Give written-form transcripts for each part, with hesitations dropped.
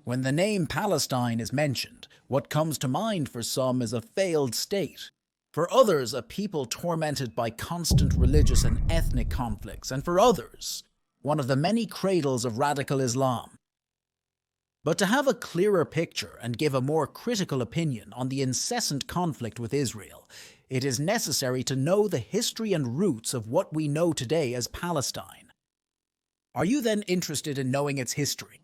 When the name Palestine is mentioned, what comes to mind for some is a failed state. For others, a people tormented by constant religious and ethnic conflicts, and for others, one of the many cradles of radical Islam. But to have a clearer picture and give a more critical opinion on the incessant conflict with Israel, it is necessary to know the history and roots of what we know today as Palestine. Are you then interested in knowing its history?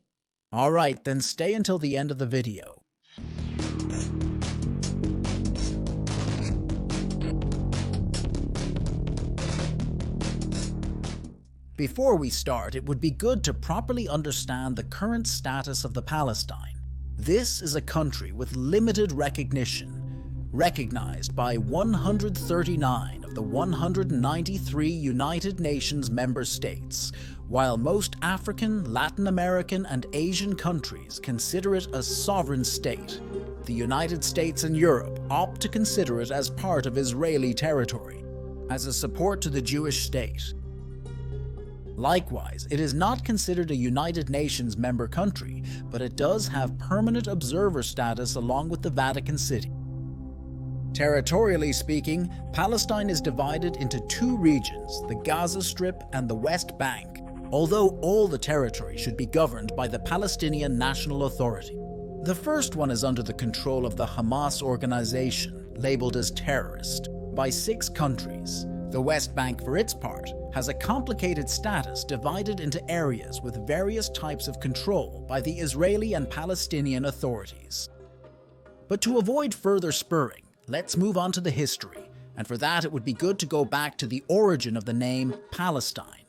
Alright, then stay until the end of the video. Before we start, it would be good to properly understand the current status of the Palestine. This is a country with limited recognition, recognized by 139 of the 193 United Nations member states, while most African, Latin American, and Asian countries consider it a sovereign state. The United States and Europe opt to consider it as part of Israeli territory, as a support to the Jewish state. Likewise, it is not considered a United Nations member country, but it does have permanent observer status along with the Vatican City. Territorially speaking, Palestine is divided into two regions, the Gaza Strip and the West Bank, although all the territory should be governed by the Palestinian National Authority. The first one is under the control of the Hamas organization, labeled as terrorist, by 6 countries. The West Bank, for its part, has a complicated status divided into areas with various types of control by the Israeli and Palestinian authorities. But to avoid further spurring, let's move on to the history, and for that it would be good to go back to the origin of the name Palestine.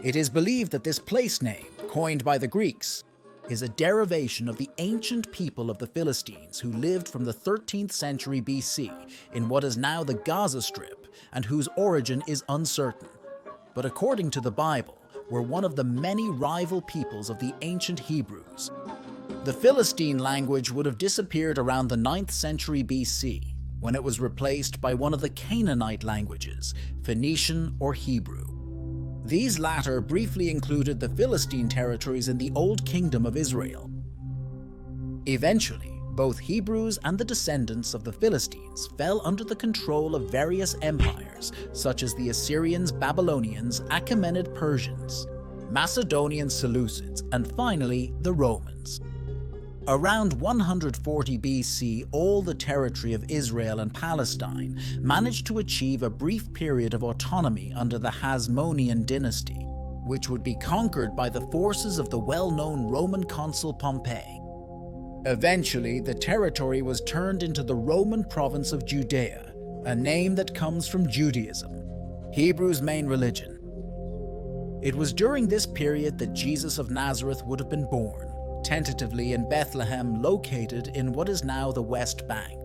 It is believed that this place name, coined by the Greeks, is a derivation of the ancient people of the Philistines who lived from the 13th century BC in what is now the Gaza Strip, and whose origin is uncertain, but according to the Bible, were one of the many rival peoples of the ancient Hebrews. The Philistine language would have disappeared around the 9th century BC, when it was replaced by one of the Canaanite languages, Phoenician or Hebrew. These latter briefly included the Philistine territories in the Old Kingdom of Israel. Eventually, both Hebrews and the descendants of the Philistines fell under the control of various empires, such as the Assyrians, Babylonians, Achaemenid Persians, Macedonian Seleucids, and finally the Romans. Around 140 BC, all the territory of Israel and Palestine managed to achieve a brief period of autonomy under the Hasmonean dynasty, which would be conquered by the forces of the well-known Roman consul Pompey. Eventually, the territory was turned into the Roman province of Judea, a name that comes from Judaism, Hebrews' main religion. It was during this period that Jesus of Nazareth would have been born, tentatively in Bethlehem, located in what is now the West Bank.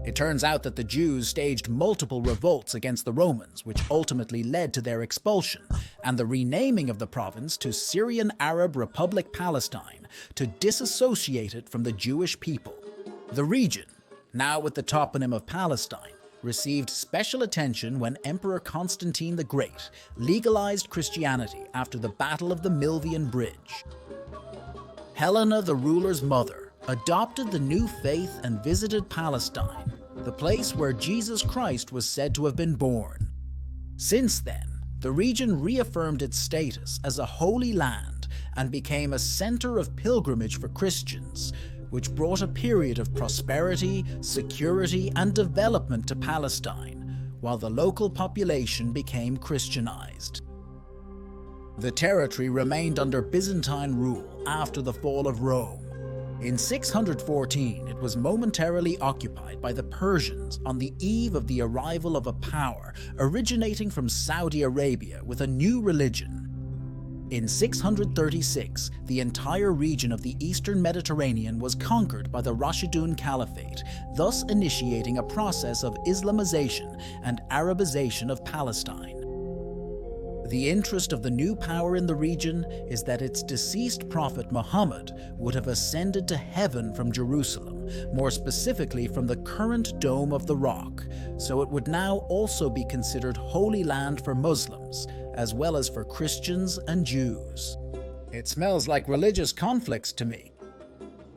It turns out that the Jews staged multiple revolts against the Romans, which ultimately led to their expulsion and the renaming of the province to Syrian Arab Republic Palestine to disassociate it from the Jewish people. The region, now with the toponym of Palestine, received special attention when Emperor Constantine the Great legalized Christianity after the Battle of the Milvian Bridge. Helena, the ruler's mother, adopted the new faith and visited Palestine, the place where Jesus Christ was said to have been born. Since then, the region reaffirmed its status as a holy land and became a center of pilgrimage for Christians, which brought a period of prosperity, security, and development to Palestine, while the local population became Christianized. The territory remained under Byzantine rule after the fall of Rome. In 614, it was momentarily occupied by the Persians on the eve of the arrival of a power originating from Saudi Arabia with a new religion. In 636, the entire region of the eastern Mediterranean was conquered by the Rashidun Caliphate, thus initiating a process of Islamization and Arabization of Palestine. The interest of the new power in the region is that its deceased prophet Muhammad would have ascended to heaven from Jerusalem, more specifically from the current Dome of the Rock, so it would now also be considered holy land for Muslims, as well as for Christians and Jews. It smells like religious conflicts to me.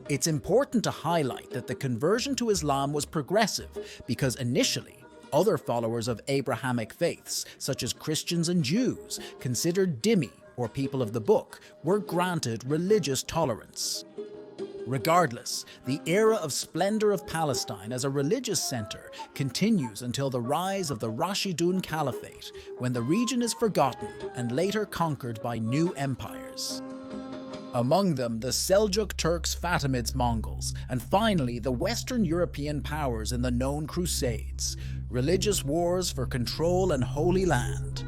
It's important to highlight that the conversion to Islam was progressive because initially, other followers of Abrahamic faiths, such as Christians and Jews, considered dhimmi, or people of the book, were granted religious tolerance. Regardless, the era of splendor of Palestine as a religious center continues until the rise of the Rashidun Caliphate, when the region is forgotten and later conquered by new empires. Among them, the Seljuk Turks, Fatimids, Mongols, and finally the Western European powers in the known Crusades, religious wars for control and Holy Land.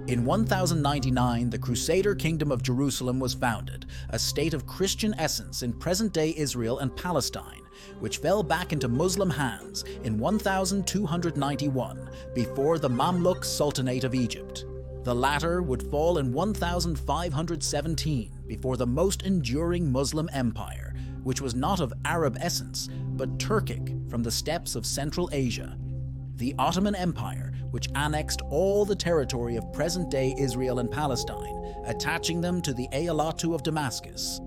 In 1099, the Crusader Kingdom of Jerusalem was founded, a state of Christian essence in present-day Israel and Palestine, which fell back into Muslim hands in 1291 before the Mamluk Sultanate of Egypt. The latter would fall in 1517 before the most enduring Muslim empire, which was not of Arab essence, but Turkic from the steppes of Central Asia. The Ottoman Empire, which annexed all the territory of present-day Israel and Palestine, attaching them to the Eyalattu of Damascus.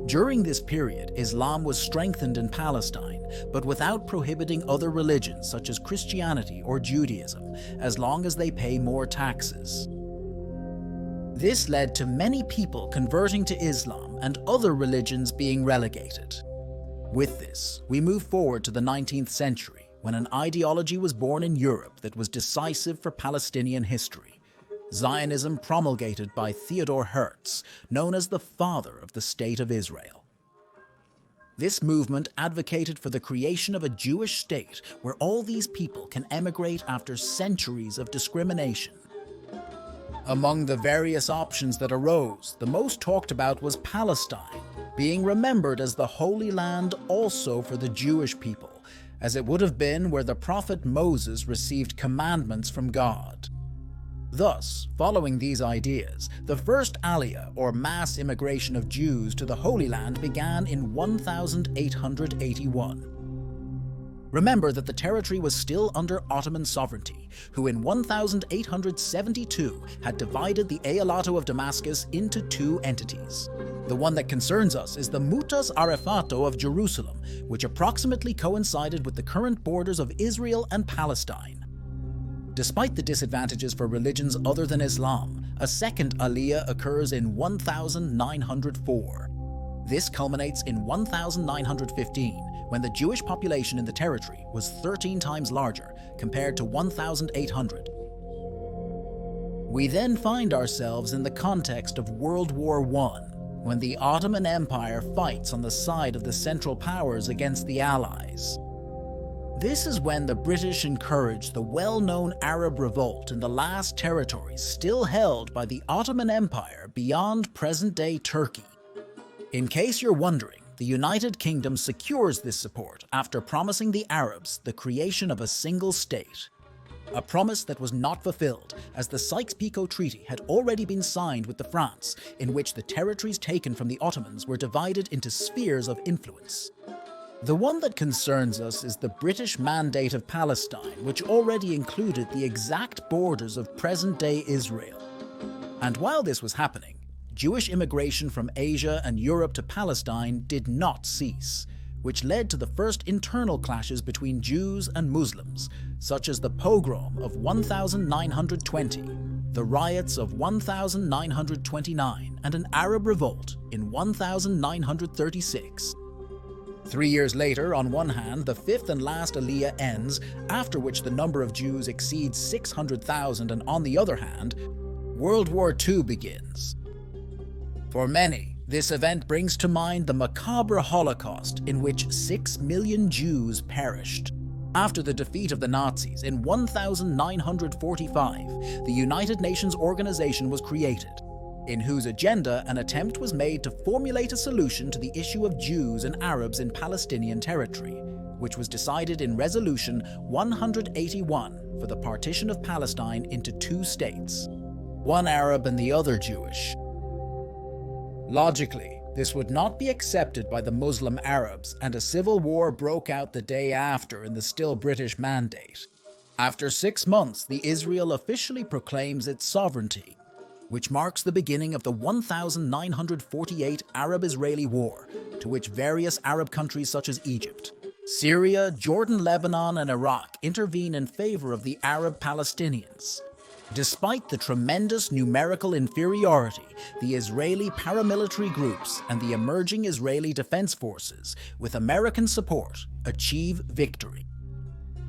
During this period, Islam was strengthened in Palestine, but without prohibiting other religions such as Christianity or Judaism, as long as they pay more taxes. This led to many people converting to Islam and other religions being relegated. With this, we move forward to the 19th century, when an ideology was born in Europe that was decisive for Palestinian history: Zionism, promulgated by Theodor Herzl, known as the father of the State of Israel. This movement advocated for the creation of a Jewish state where all these people can emigrate after centuries of discrimination. Among the various options that arose, the most talked about was Palestine, being remembered as the Holy Land also for the Jewish people, as it would have been where the prophet Moses received commandments from God. Thus, following these ideas, the first Aliyah, or mass immigration of Jews to the Holy Land, began in 1881. Remember that the territory was still under Ottoman sovereignty, who in 1872 had divided the Eyalattu of Damascus into two entities. The one that concerns us is the Mutas Arefato of Jerusalem, which approximately coincided with the current borders of Israel and Palestine. Despite the disadvantages for religions other than Islam, a second Aliyah occurs in 1904. This culminates in 1915, when the Jewish population in the territory was 13 times larger compared to 1,800. We then find ourselves in the context of World War I, when the Ottoman Empire fights on the side of the Central Powers against the Allies. This is when the British encouraged the well-known Arab Revolt in the last territories still held by the Ottoman Empire beyond present-day Turkey. In case you're wondering, the United Kingdom secures this support after promising the Arabs the creation of a single state. A promise that was not fulfilled, as the Sykes-Picot Treaty had already been signed with France, in which the territories taken from the Ottomans were divided into spheres of influence. The one that concerns us is the British Mandate of Palestine, which already included the exact borders of present-day Israel. And while this was happening, Jewish immigration from Asia and Europe to Palestine did not cease, which led to the first internal clashes between Jews and Muslims, such as the pogrom of 1920, the riots of 1929, and an Arab revolt in 1936. 3 years later, on one hand, the fifth and last Aliyah ends, after which the number of Jews exceeds 600,000, and on the other hand, World War II begins. For many, this event brings to mind the macabre Holocaust in which 6 million Jews perished. After the defeat of the Nazis in 1945, the United Nations organization was created, in whose agenda an attempt was made to formulate a solution to the issue of Jews and Arabs in Palestinian territory, which was decided in Resolution 181 for the partition of Palestine into two states, one Arab and the other Jewish. Logically, this would not be accepted by the Muslim Arabs, and a civil war broke out the day after in the still British Mandate. After 6 months, Israel officially proclaims its sovereignty. which marks the beginning of the 1948 Arab-Israeli War, to which various Arab countries such as Egypt, Syria, Jordan, Lebanon, and Iraq intervene in favor of the Arab Palestinians. Despite the tremendous numerical inferiority, the Israeli paramilitary groups and the emerging Israeli defense forces, with American support, achieve victory.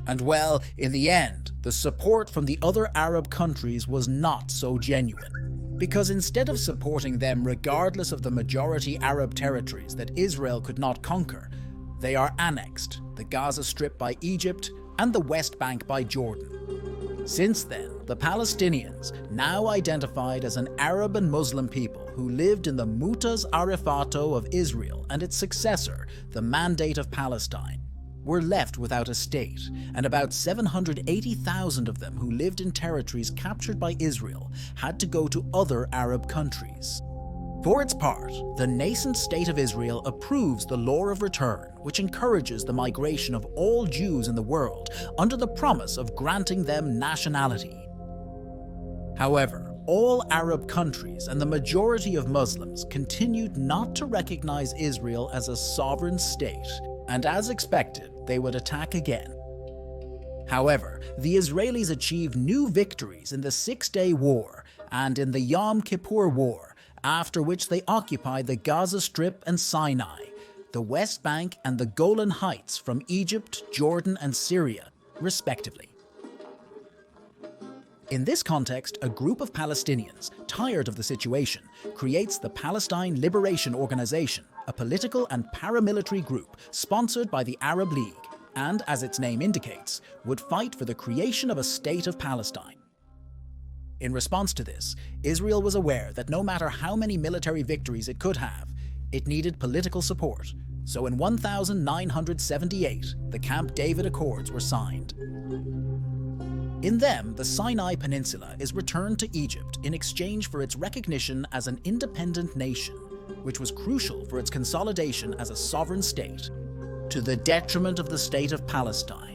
And well, in the end, the support from the other Arab countries was not so genuine, because instead of supporting them regardless of the majority Arab territories that Israel could not conquer, they are annexed, the Gaza Strip by Egypt and the West Bank by Jordan. Since then, the Palestinians, now identified as an Arab and Muslim people who lived in the Mu'taz Arifato of Israel and its successor, the Mandate of Palestine, were left without a state, and about 780,000 of them who lived in territories captured by Israel had to go to other Arab countries. For its part, the nascent state of Israel approves the law of return, which encourages the migration of all Jews in the world under the promise of granting them nationality. However, all Arab countries and the majority of Muslims continued not to recognize Israel as a sovereign state, and as expected, they would attack again. However, the Israelis achieved new victories in the Six-Day War and in the Yom Kippur War, after which they occupied the Gaza Strip and Sinai, the West Bank and the Golan Heights from Egypt, Jordan, and Syria, respectively. In this context, a group of Palestinians, tired of the situation, creates the Palestine Liberation Organization, a political and paramilitary group sponsored by the Arab League, and, as its name indicates, would fight for the creation of a state of Palestine. In response to this, Israel was aware that no matter how many military victories it could have, it needed political support, so in 1978, the Camp David Accords were signed. In them, the Sinai Peninsula is returned to Egypt in exchange for its recognition as an independent nation, which was crucial for its consolidation as a sovereign state, to the detriment of the state of Palestine.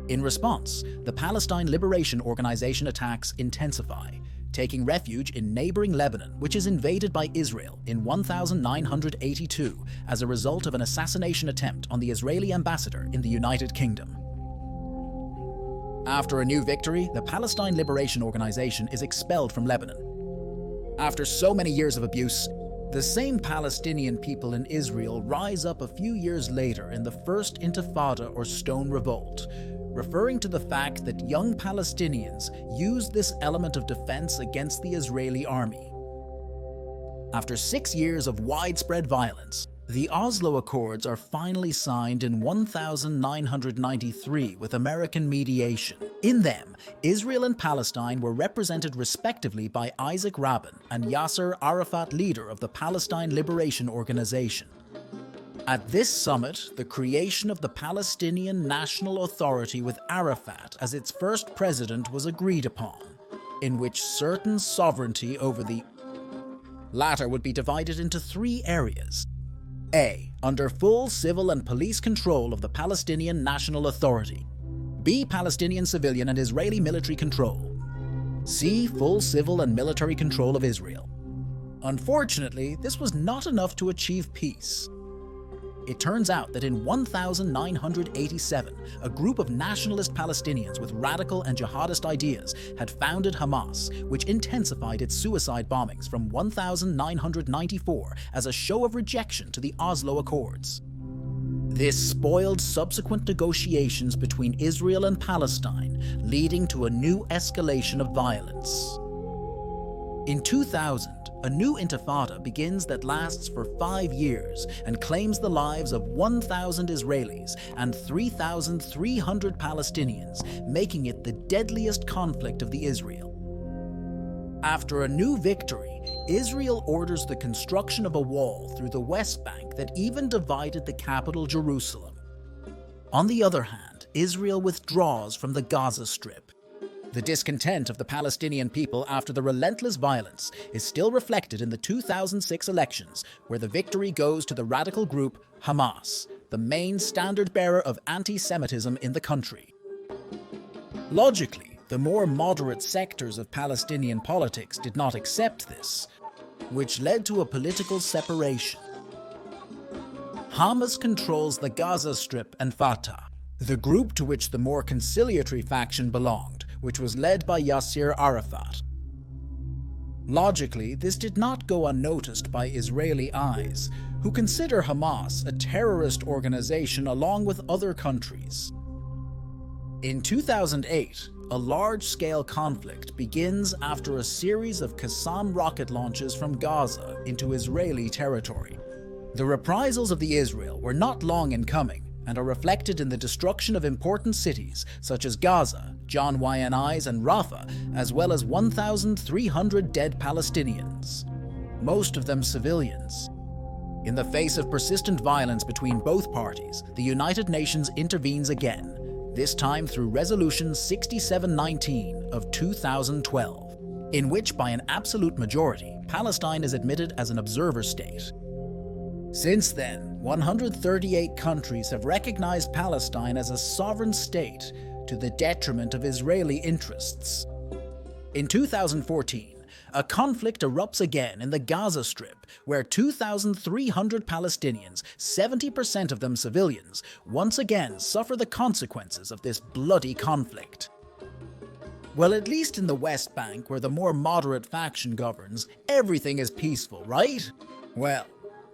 In response, the Palestine Liberation Organization attacks intensify, taking refuge in neighboring Lebanon, which is invaded by Israel in 1982 as a result of an assassination attempt on the Israeli ambassador in the United Kingdom. After a new victory, the Palestine Liberation Organization is expelled from Lebanon. After so many years of abuse, the same Palestinian people in Israel rise up a few years later in the First Intifada or Stone Revolt, referring to the fact that young Palestinians used this element of defense against the Israeli army. After 6 years of widespread violence, the Oslo Accords are finally signed in 1993 with American mediation. In them, Israel and Palestine were represented respectively by Isaac Rabin and Yasser Arafat, leader of the Palestine Liberation Organization. At this summit, the creation of the Palestinian National Authority with Arafat as its first president was agreed upon, in which certain sovereignty over the latter would be divided into 3 areas. A. Under full civil and police control of the Palestinian National Authority. B. Palestinian civilian and Israeli military control. C. Full civil and military control of Israel. Unfortunately, this was not enough to achieve peace. It turns out that in 1987, a group of nationalist Palestinians with radical and jihadist ideas had founded Hamas, which intensified its suicide bombings from 1994 as a show of rejection to the Oslo Accords. This spoiled subsequent negotiations between Israel and Palestine, leading to a new escalation of violence. In 2000, a new intifada begins that lasts for 5 years and claims the lives of 1,000 Israelis and 3,300 Palestinians, making it the deadliest conflict of the Israel. After a new victory, Israel orders the construction of a wall through the West Bank that even divided the capital Jerusalem. On the other hand, Israel withdraws from the Gaza Strip. The discontent of the Palestinian people after the relentless violence is still reflected in the 2006 elections, where the victory goes to the radical group Hamas, the main standard-bearer of anti-Semitism in the country. Logically, the more moderate sectors of Palestinian politics did not accept this, which led to a political separation. Hamas controls the Gaza Strip and Fatah, the group to which the more conciliatory faction belonged, which was led by Yasser Arafat. Logically, this did not go unnoticed by Israeli eyes, who consider Hamas a terrorist organization along with other countries. In 2008, a large-scale conflict begins after a series of Qassam rocket launches from Gaza into Israeli territory. The reprisals of the Israel were not long in coming and are reflected in the destruction of important cities such as Gaza, John Wayani's and Rafah, as well as 1,300 dead Palestinians, most of them civilians. In the face of persistent violence between both parties, the United Nations intervenes again, this time through Resolution 6719 of 2012, in which by an absolute majority, Palestine is admitted as an observer state. Since then, 138 countries have recognized Palestine as a sovereign state to the detriment of Israeli interests. In 2014, a conflict erupts again in the Gaza Strip, where 2,300 Palestinians, 70% of them civilians, once again suffer the consequences of this bloody conflict. Well, at least in the West Bank, where the more moderate faction governs, everything is peaceful, right? Well,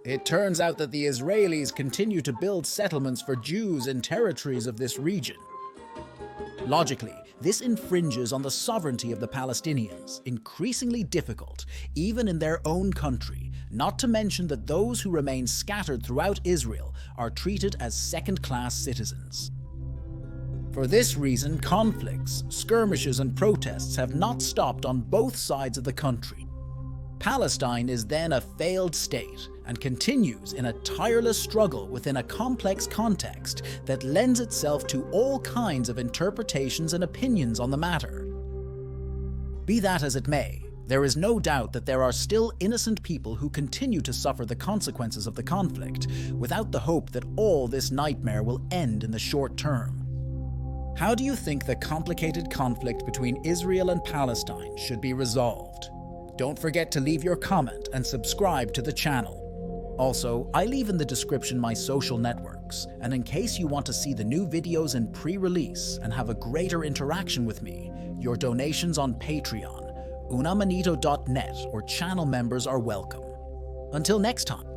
it turns out that the Israelis continue to build settlements for Jews in territories of this region. Logically, this infringes on the sovereignty of the Palestinians, increasingly difficult, even in their own country, not to mention that those who remain scattered throughout Israel are treated as second-class citizens. For this reason, conflicts, skirmishes, and protests have not stopped on both sides of the country. Palestine is then a failed state and continues in a tireless struggle within a complex context that lends itself to all kinds of interpretations and opinions on the matter. Be that as it may, there is no doubt that there are still innocent people who continue to suffer the consequences of the conflict, without the hope that all this nightmare will end in the short term. How do you think the complicated conflict between Israel and Palestine should be resolved? Don't forget to leave your comment and subscribe to the channel. Also, I leave in the description my social networks, and in case you want to see the new videos in pre-release and have a greater interaction with me, your donations on Patreon, unamanito.net, or channel members are welcome. Until next time.